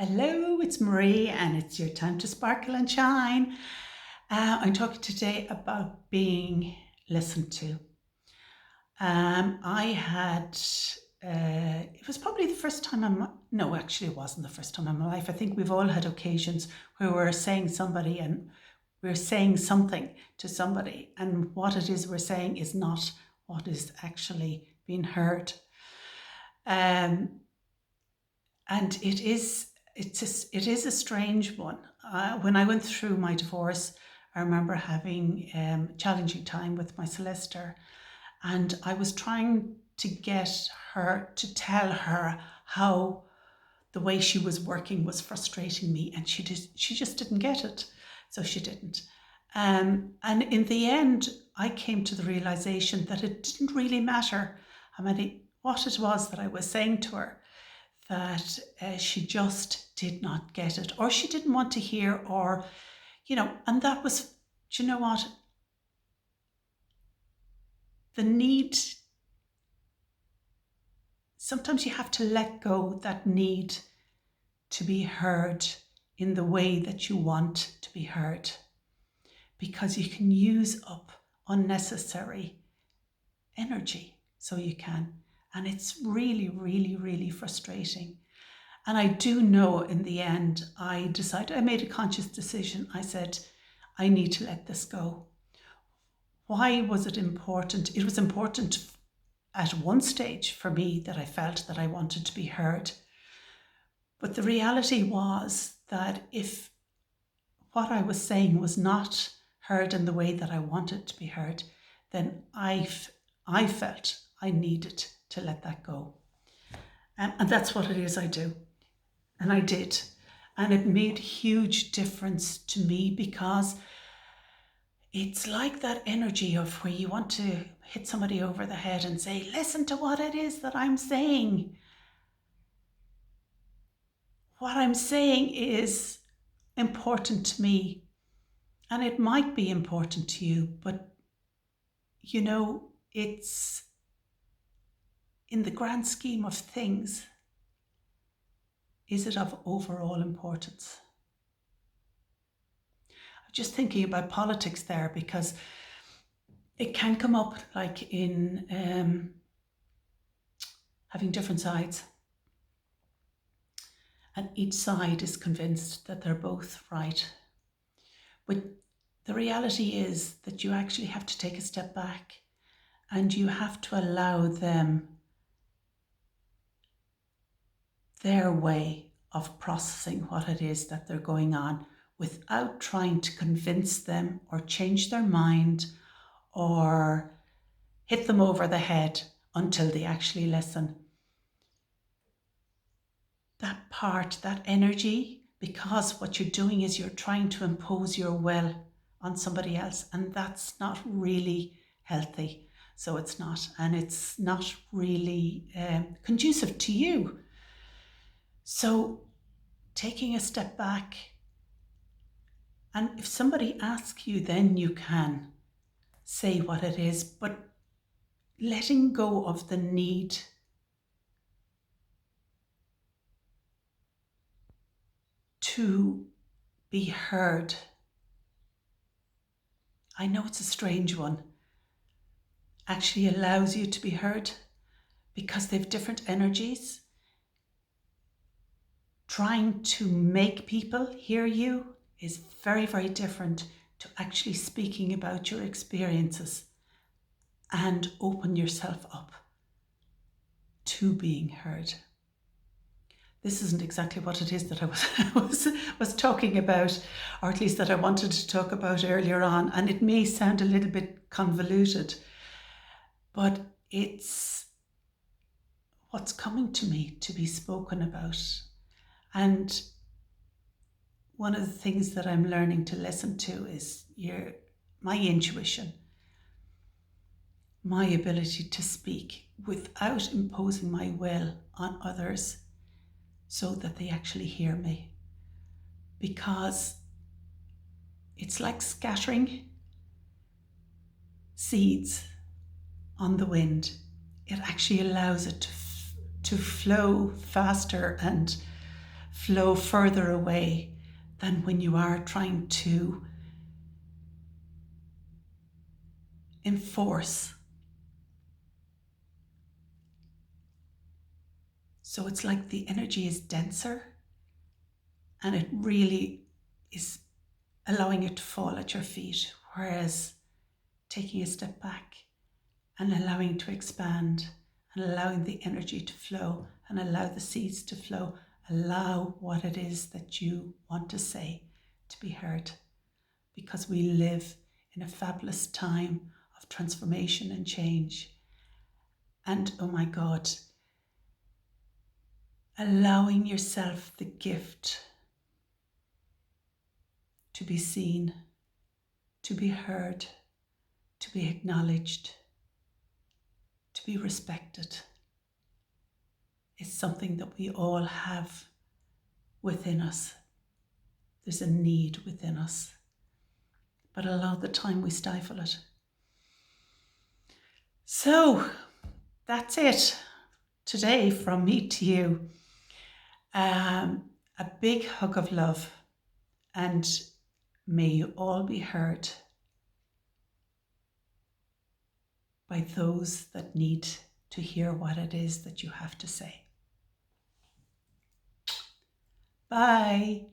Hello, it's Marie, and it's your time to sparkle and shine. I'm talking today about being listened to. I had, it was probably the first time no, actually, it wasn't the first time in my life. I think we've all had occasions where we're saying somebody and we're saying something to somebody, and what it is we're saying is not what is actually being heard. Um, and it is a strange one. When I went through my divorce, I remember having a challenging time with my solicitor, and I was trying to get her to tell her how the way she was working was frustrating me, and she just didn't get it, so she didn't. And in the end, I came to the realization that it didn't really matter what it was that I was saying to her, that she just did not get it, or she didn't want to hear, or, and that was, do you know what? The need, sometimes you have to let go that need to be heard in the way that you want to be heard, because you can use up unnecessary energy. So you can. And it's really, really, really frustrating. And I do know in the end, I made a conscious decision. I said, I need to let this go. Why was it important? It was important at one stage for me that I felt that I wanted to be heard. But the reality was that if what I was saying was not heard in the way that I wanted to be heard, then I felt I needed to let that go. And that's what it is I do. And I did. And it made a huge difference to me, because it's like that energy of where you want to hit somebody over the head and say, listen to what it is that I'm saying. What I'm saying is important to me. And it might be important to you, but it's in the grand scheme of things, is it of overall importance? I'm just thinking about politics there, because it can come up like in having different sides. And each side is convinced that they're both right. But the reality is that you actually have to take a step back, and you have to allow them their way of processing what it is that they're going on, without trying to convince them or change their mind or hit them over the head until they actually listen. That part, that energy, because what you're doing is you're trying to impose your will on somebody else, and that's not really healthy. So it's not, and it's not really conducive to you. So taking a step back, and if somebody asks you, then you can say what it is, but letting go of the need to be heard. I know it's a strange one. Actually allows you to be heard, because they've different energies. Trying to make people hear you is very, very different to actually speaking about your experiences and open yourself up to being heard. This isn't exactly what it is that I was talking about, or at least that I wanted to talk about earlier on, and it may sound a little bit convoluted, but it's what's coming to me to be spoken about. And one of the things that I'm learning to listen to is my intuition, my ability to speak without imposing my will on others, so that they actually hear me. Because it's like scattering seeds on the wind. It actually allows it to flow faster and flow further away than when you are trying to enforce. So it's like the energy is denser and it really is allowing it to fall at your feet, whereas taking a step back and allowing it to expand and allowing the energy to flow and allow the seeds to flow, allow what it is that you want to say to be heard, because we live in a fabulous time of transformation and change. And oh my God, allowing yourself the gift to be seen, to be heard, to be acknowledged, to be respected is something that we all have within us. There's a need within us, but a lot of the time we stifle it. So that's it today from me to you. A big hug of love, and may you all be heard by those that need to hear what it is that you have to say. Bye.